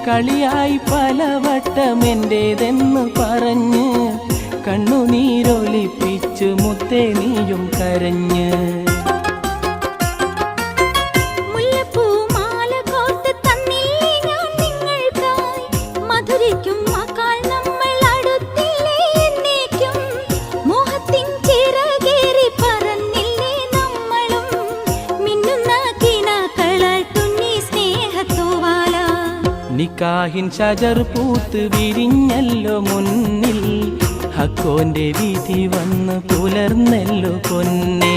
കളിയായി പലവട്ടം എന്റേതെന്ന് പറഞ്ഞ് കണ്ണുനീരൊലിപ്പിച്ചു മുത്തേ നീയും കരഞ്ഞ്. നിക്കാഹിൻ ഷജർ പൂത്ത് വിരിഞ്ഞല്ലോ മുന്നിൽ, ഹക്കോന്റെ വിധി വന്ന് പുലർന്നല്ലോ പൊന്നേ.